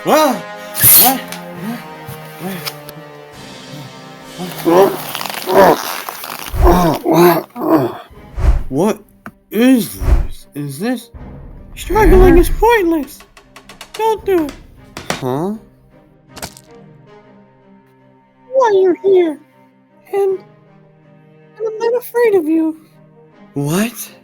What? What is this? Is this? Struggling is pointless. Don't do it. Huh? Why you're here. And I'm not afraid of you. What?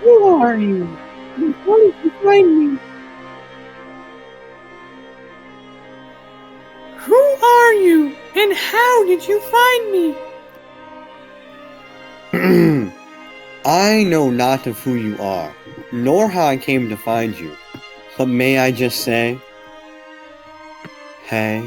Who are you? And how did you find me? Who are you? And how did you find me? I know not of who you are, nor how I came to find you, but may I just say, hey,